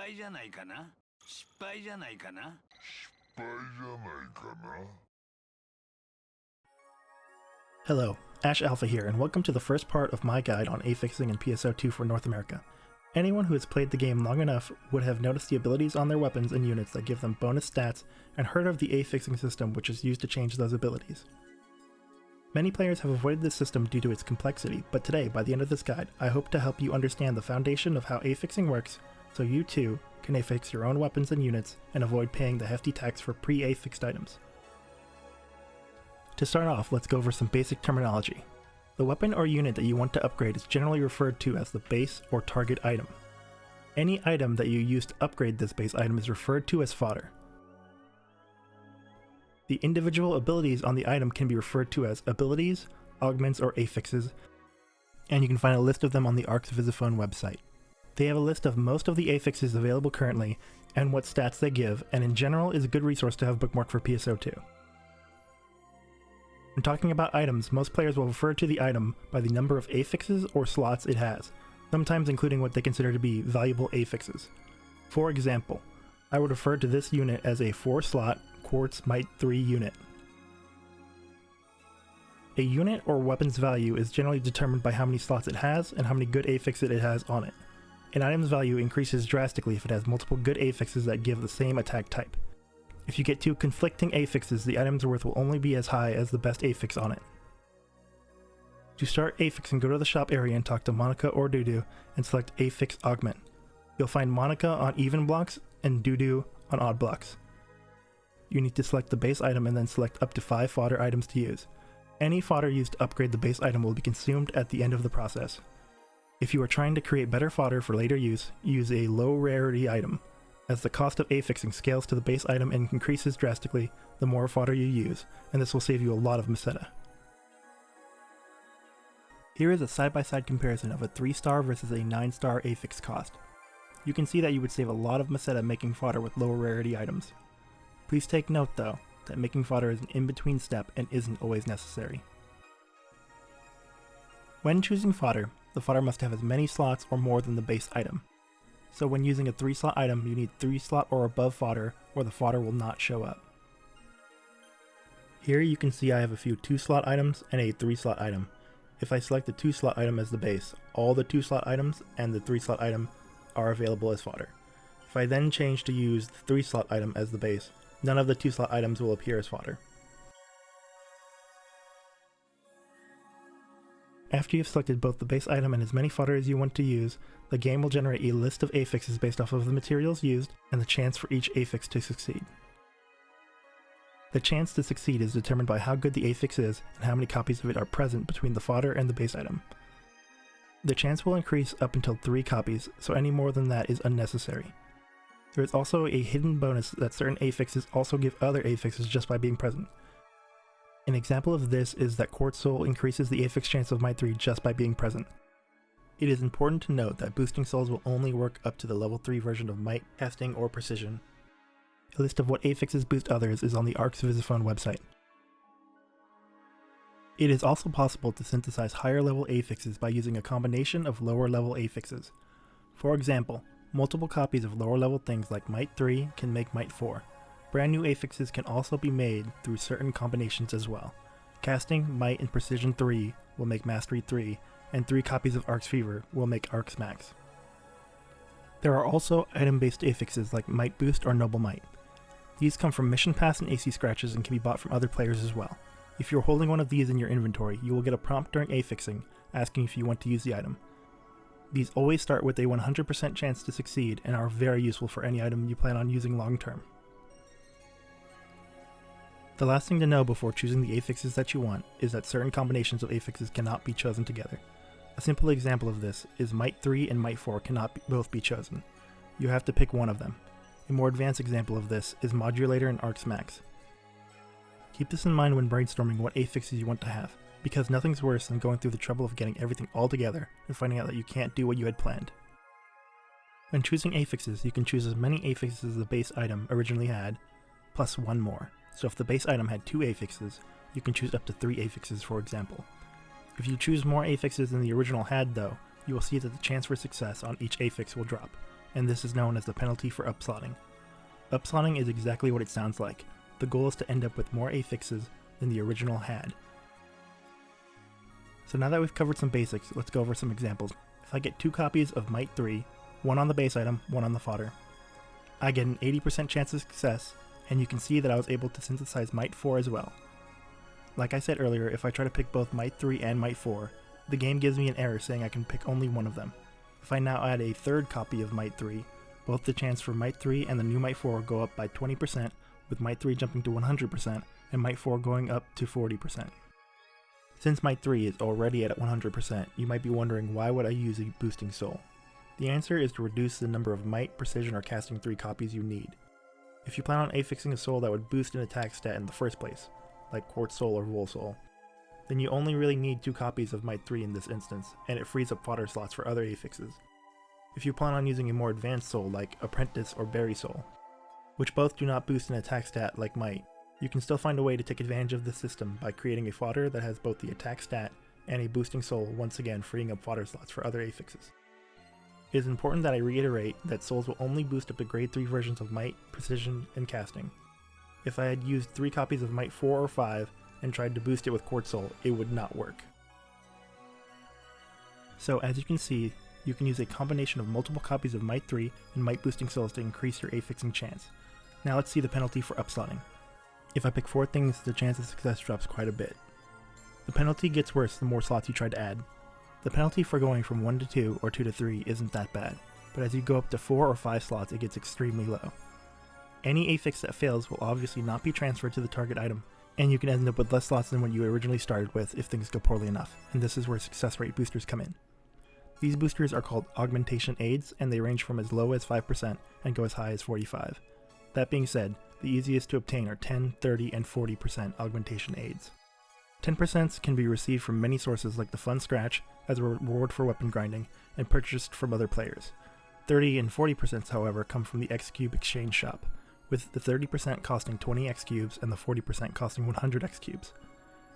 敗じゃないかな失敗じゃないかな失敗じゃないかな Hello, Ash Alpha here, and welcome to the first part of my guide on affixing in PSO2 for North America. Anyone who has played the game long enough would have noticed the abilities on their weapons and units that give them bonus stats, and heard of the affixing system which is used to change those abilities. Many players have avoided this system due to its complexity, but today, by the end of this guide, I hope to help you understand the foundation of how affixing works, so you too can affix your own weapons and units and avoid paying the hefty tax for pre-affixed items. To start off, let's go over some basic terminology. The weapon or unit that you want to upgrade is generally referred to as the base or target item. Any item that you use to upgrade this base item is referred to as fodder. The individual abilities on the item can be referred to as abilities, augments, or affixes, and you can find a list of them on the Arx Visiphone website. They have a list of most of the affixes available currently and what stats they give, and in general is a good resource to have bookmarked for PSO2. When talking about items, most players will refer to the item by the number of affixes or slots it has, sometimes including what they consider to be valuable affixes. For example, I would refer to this unit as a 4-slot Quartz Might 3 unit. A unit or weapon's value is generally determined by how many slots it has and how many good affixes it has on it. An item's value increases drastically if it has multiple good affixes that give the same attack type. If you get two conflicting affixes, the item's worth will only be as high as the best affix on it. To start affixing, go to the shop area and talk to Monica or Dudu and select Affix Augment. You'll find Monica on even blocks and Dudu on odd blocks. You need to select the base item and then select up to 5 fodder items to use. Any fodder used to upgrade the base item will be consumed at the end of the process. If you are trying to create better fodder for later use a low rarity item, as the cost of affixing scales to the base item and increases drastically the more fodder you use, and this will save you a lot of meseta. Here is a side-by-side comparison of a 3-star versus a 9-star affix cost. You can see that you would save a lot of meseta making fodder with lower rarity items. Please take note though, that making fodder is an in-between step and isn't always necessary. When choosing fodder, the fodder must have as many slots or more than the base item. So when using a 3-slot item, you need 3-slot or above fodder, or the fodder will not show up. Here you can see I have a few 2-slot items and a 3-slot item. If I select the 2-slot item as the base, all the 2-slot items and the 3-slot item are available as fodder. If I then change to use the 3-slot item as the base, none of the 2-slot items will appear as fodder. After you've selected both the base item and as many fodder as you want to use, the game will generate a list of affixes based off of the materials used and the chance for each affix to succeed. The chance to succeed is determined by how good the affix is and how many copies of it are present between the fodder and the base item. The chance will increase up until 3 copies, so any more than that is unnecessary. There is also a hidden bonus that certain affixes also give other affixes just by being present. An example of this is that Quartz Soul increases the affix chance of Might 3 just by being present. It is important to note that boosting souls will only work up to the level 3 version of Might, Casting, or Precision. A list of what affixes boost others is on the Arx Visiphone website. It is also possible to synthesize higher level affixes by using a combination of lower level affixes. For example, multiple copies of lower level things like Might 3 can make Might 4. Brand new affixes can also be made through certain combinations as well. Casting, Might, and Precision 3 will make Mastery 3, and 3 copies of Arx Fever will make Arx Max. There are also item-based affixes like Might Boost or Noble Might. These come from Mission Pass and AC scratches and can be bought from other players as well. If you're holding one of these in your inventory, you will get a prompt during affixing asking if you want to use the item. These always start with a 100% chance to succeed and are very useful for any item you plan on using long term. The last thing to know before choosing the affixes that you want is that certain combinations of affixes cannot be chosen together. A simple example of this is Might 3 and Might 4 cannot both be chosen. You have to pick one of them. A more advanced example of this is Modulator and Arx Max. Keep this in mind when brainstorming what affixes you want to have, because nothing's worse than going through the trouble of getting everything all together and finding out that you can't do what you had planned. When choosing affixes, you can choose as many affixes as the base item originally had, plus 1 more. So if the base item had 2 affixes, you can choose up to 3 affixes for example. If you choose more affixes than the original had though, you will see that the chance for success on each affix will drop. and this is known as the penalty for upslotting. Upslotting is exactly what it sounds like. The goal is to end up with more affixes than the original had. So now that we've covered some basics, let's go over some examples. If I get 2 copies of Might 3, one on the base item, one on the fodder, I get an 80% chance of success, and you can see that I was able to synthesize Might 4 as well. Like I said earlier, if I try to pick both Might 3 and Might 4, the game gives me an error saying I can pick only one of them. If I now add a 3rd copy of Might 3, both the chance for Might 3 and the new Might 4 go up by 20%, with Might 3 jumping to 100% and Might 4 going up to 40%. Since Might 3 is already at 100%, you might be wondering why would I use a boosting soul? The answer is to reduce the number of Might, Precision, or Casting 3 copies you need. If you plan on affixing a soul that would boost an attack stat in the first place, like Quartz Soul or Wool Soul, then you only really need 2 copies of Might 3 in this instance, and it frees up fodder slots for other affixes. If you plan on using a more advanced soul like Apprentice or Berry Soul, which both do not boost an attack stat like Might, you can still find a way to take advantage of this system by creating a fodder that has both the attack stat and a boosting soul, once again freeing up fodder slots for other affixes. It is important that I reiterate that souls will only boost up to grade 3 versions of Might, Precision, and Casting. If I had used 3 copies of Might 4 or 5 and tried to boost it with Quartz Soul, it would not work. So as you can see, you can use a combination of multiple copies of Might 3 and Might boosting souls to increase your affixing chance. Now let's see the penalty for upslotting. If I pick 4 things, the chance of success drops quite a bit. The penalty gets worse the more slots you try to add. The penalty for going from 1 to 2 or 2 to 3 isn't that bad, but as you go up to 4 or 5 slots it gets extremely low. Any affix that fails will obviously not be transferred to the target item, and you can end up with less slots than what you originally started with if things go poorly enough, and this is where success rate boosters come in. These boosters are called augmentation aids, and they range from as low as 5% and go as high as 45%. That being said, the easiest to obtain are 10, 30, and 40% augmentation aids. 10% can be received from many sources like the Fun Scratch as a reward for weapon grinding and purchased from other players. 30 and 40% however come from the X-Cube exchange shop, with the 30% costing 20 X-Cubes and the 40% costing 100 X-Cubes.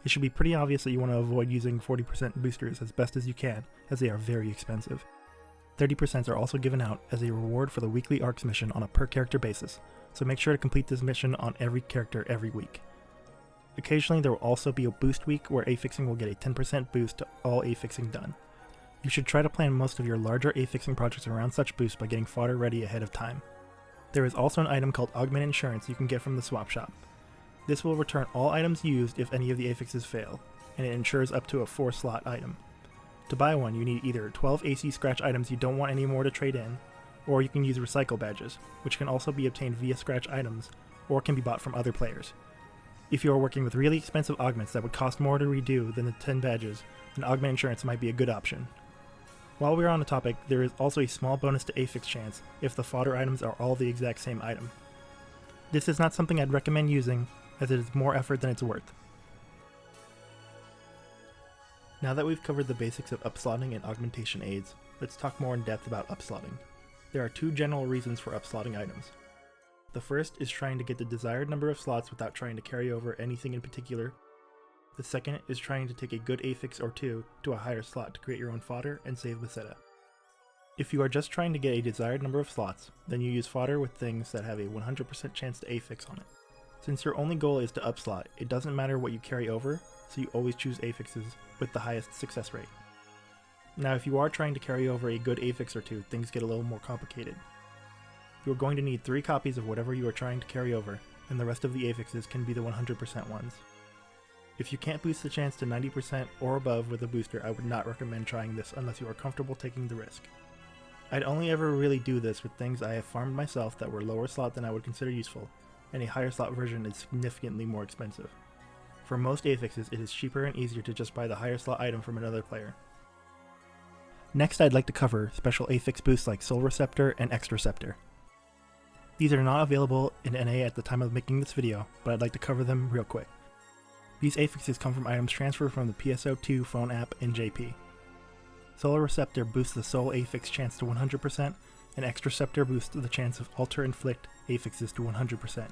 It should be pretty obvious that you want to avoid using 40% boosters as best as you can, as they are very expensive. 30% are also given out as a reward for the weekly ARCs mission on a per character basis, so make sure to complete this mission on every character every week. Occasionally there will also be a boost week where affixing will get a 10% boost to all affixing done. You should try to plan most of your larger affixing projects around such boosts by getting fodder ready ahead of time. There is also an item called Augment Insurance you can get from the swap shop. This will return all items used if any of the affixes fail, and it insures up to a 4-slot item. To buy one, you need either 12 AC Scratch items you don't want anymore to trade in, or you can use recycle badges, which can also be obtained via Scratch items, or can be bought from other players. If you are working with really expensive augments that would cost more to redo than the 10 badges, then Augment Insurance might be a good option. While we're on the topic, there is also a small bonus to affix chance if the fodder items are all the exact same item. This is not something I'd recommend using, as it is more effort than it's worth. Now that we've covered the basics of upslotting and augmentation aids, let's talk more in depth about upslotting. There are 2 general reasons for upslotting items. The first is trying to get the desired number of slots without trying to carry over anything in particular. The second is trying to take a good affix or 2 to a higher slot to create your own fodder and save the setup. If you are just trying to get a desired number of slots, then you use fodder with things that have a 100% chance to affix on it. Since your only goal is to upslot, it doesn't matter what you carry over, so you always choose affixes with the highest success rate. Now if you are trying to carry over a good affix or 2, things get a little more complicated. You are going to need 3 copies of whatever you are trying to carry over, and the rest of the affixes can be the 100% ones. If you can't boost the chance to 90% or above with a booster, I would not recommend trying this unless you are comfortable taking the risk. I'd only ever really do this with things I have farmed myself that were lower slot than I would consider useful, and a higher slot version is significantly more expensive. For most affixes, it is cheaper and easier to just buy the higher slot item from another player. Next, I'd like to cover special affix boosts like Soul Receptor and Extra Receptor. These are not available in NA at the time of making this video, but I'd like to cover them real quick. These affixes come from items transferred from the PSO2 phone app in JP. Soul Receptor boosts the Soul affix chance to 100%, and Extra Receptor boosts the chance of Alter Inflict affixes to 100%.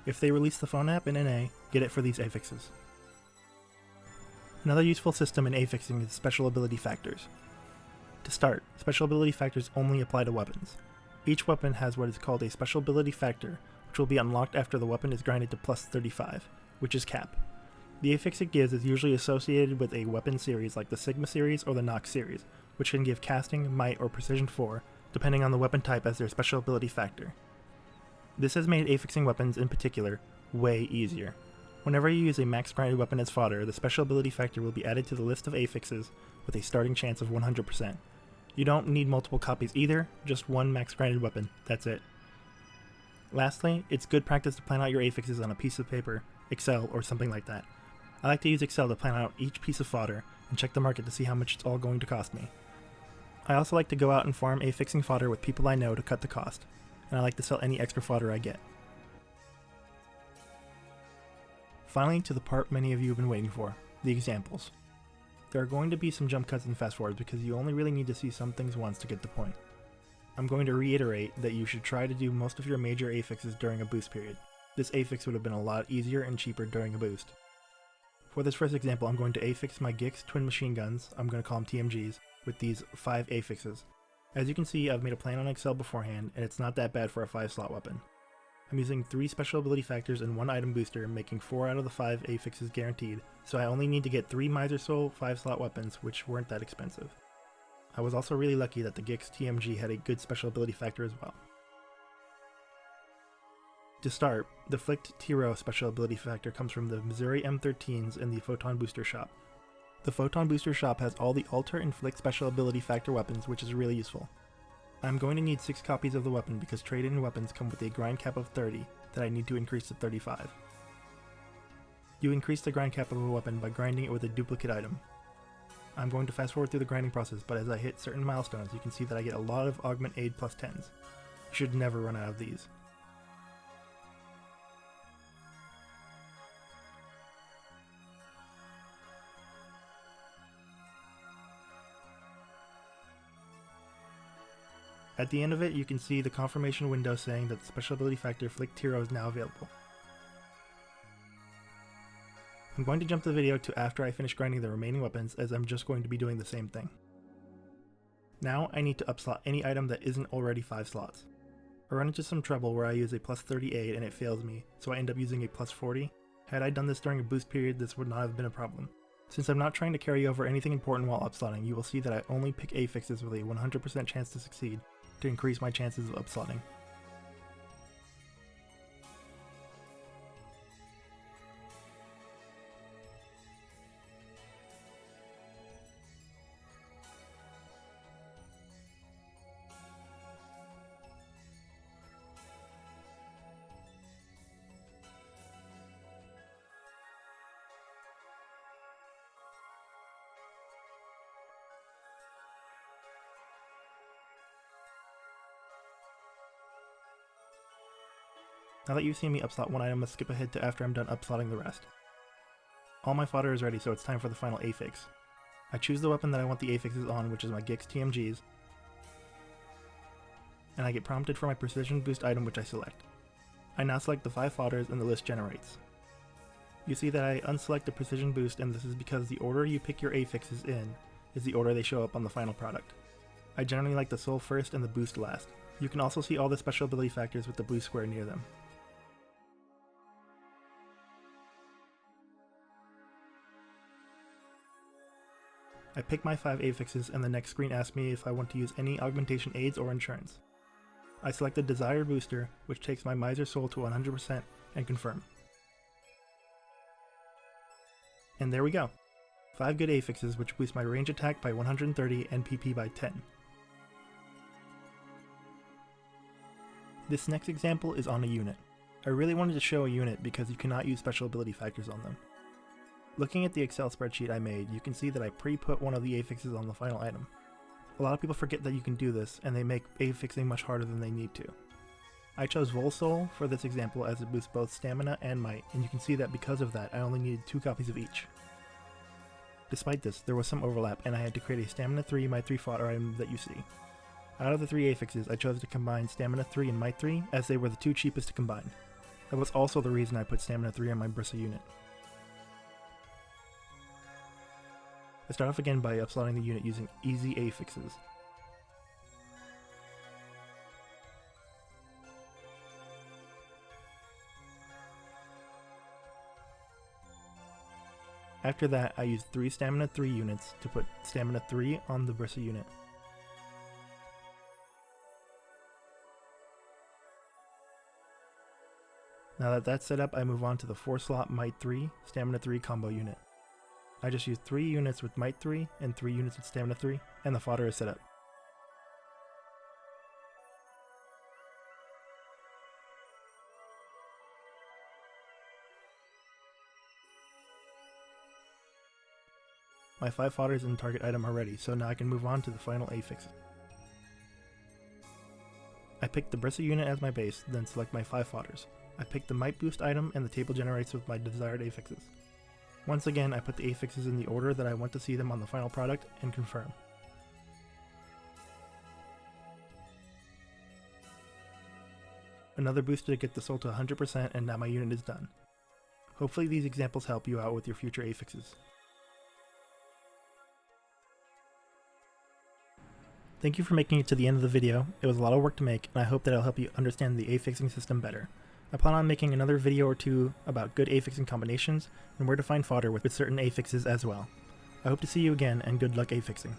If they release the phone app in NA, get it for these affixes. Another useful system in affixing is special ability factors. To start, special ability factors only apply to weapons. Each weapon has what is called a special ability factor, which will be unlocked after the weapon is grinded to plus 35, which is cap. The affix it gives is usually associated with a weapon series like the Sigma series or the Nox series, which can give casting, might, or precision 4, depending on the weapon type as their special ability factor. This has made affixing weapons in particular way easier. Whenever you use a max grinded weapon as fodder, the special ability factor will be added to the list of affixes with a starting chance of 100%. You don't need multiple copies either, just one max grinded weapon, that's it. Lastly, it's good practice to plan out your affixes on a piece of paper, Excel, or something like that. I like to use Excel to plan out each piece of fodder and check the market to see how much it's all going to cost me. I also like to go out and farm affixing fodder with people I know to cut the cost, and I like to sell any extra fodder I get. Finally, to the part many of you have been waiting for, the examples. There are going to be some jump cuts and fast forwards because you only really need to see some things once to get the point. I'm going to reiterate that you should try to do most of your major affixes during a boost period. This affix would have been a lot easier and cheaper during a boost. For this first example, I'm going to affix my Gix twin machine guns, I'm going to call them TMGs, with these 5 affixes. As you can see, I've made a plan on Excel beforehand, and it's not that bad for a 5-slot weapon. I'm using 3 special ability factors and 1 item booster, making 4 out of the 5 affixes guaranteed, so I only need to get 3 Miser Soul 5-slot weapons, which weren't that expensive. I was also really lucky that the Gix TMG had a good special ability factor as well. To start, the Flicked Tiro special ability factor comes from the Missouri M13s in the Photon Booster Shop. The Photon Booster Shop has all the Alter and Flick special ability factor weapons, which is really useful. I'm going to need 6 copies of the weapon because trade-in weapons come with a grind cap of 30 that I need to increase to 35. You increase the grind cap of a weapon by grinding it with a duplicate item. I'm going to fast forward through the grinding process, but as I hit certain milestones you can see that I get a lot of Augment Aid plus 10s. You should never run out of these. At the end of it, you can see the confirmation window saying that the special ability factor Flick Tiro is now available. I'm going to jump the video to after I finish grinding the remaining weapons, as I'm just going to be doing the same thing. Now I need to upslot any item that isn't already 5 slots. I run into some trouble where I use a plus 38 and it fails me, so I end up using a plus 40. Had I done this during a boost period, this would not have been a problem. Since I'm not trying to carry over anything important while upslotting, you will see that I only pick affixes with a 100% chance to succeed, to increase my chances of upslotting. Now that you've seen me upslot one item, let's skip ahead to after I'm done upslotting the rest. All my fodder is ready, so it's time for the final affix. I choose the weapon that I want the affixes on, which is my Gix TMGs, and I get prompted for my precision boost item, which I select. I now select the 5 fodders and the list generates. You see that I unselect the precision boost, and this is because the order you pick your affixes in is the order they show up on the final product. I generally like the soul first and the boost last. You can also see all the special ability factors with the blue square near them. I pick my 5 affixes and the next screen asks me if I want to use any augmentation aids or insurance. I select the desired booster, which takes my Miser Soul to 100%, and confirm. And there we go. 5 good affixes which boost my range attack by 130 and PP by 10. This next example is on a unit. I really wanted to show a unit because you cannot use special ability factors on them. Looking at the Excel spreadsheet I made, you can see that I pre-put one of the affixes on the final item. A lot of people forget that you can do this, and they make affixing much harder than they need to. I chose Volsoul for this example as it boosts both stamina and might, and you can see that because of that I only needed 2 copies of each. Despite this, there was some overlap, and I had to create a stamina 3 might 3 fodder item that you see. Out of the 3 affixes, I chose to combine stamina 3 and might 3 as they were the 2 cheapest to combine. That was also the reason I put stamina 3 on my Bristle unit. I start off again by upslotting the unit using easy affixes. After that, I used 3 stamina 3 units to put stamina 3 on the bristle unit. Now that that's set up, I move on to the 4-slot Might 3, Stamina 3 combo unit. I just used 3 units with Might 3 and 3 units with Stamina 3, and the fodder is set up. My 5 fodders and target item are ready, so now I can move on to the final affixes. I pick the bristle unit as my base, then select my 5 fodders. I pick the Might Boost item and the table generates with my desired affixes. Once again, I put the affixes in the order that I want to see them on the final product and confirm. Another boost to get the soul to 100%, and now my unit is done. Hopefully these examples help you out with your future affixes. Thank you for making it to the end of the video. It was a lot of work to make, and I hope that it'll help you understand the affixing system better. I plan on making another video or two about good affixing combinations and where to find fodder with certain affixes as well. I hope to see you again, and good luck affixing.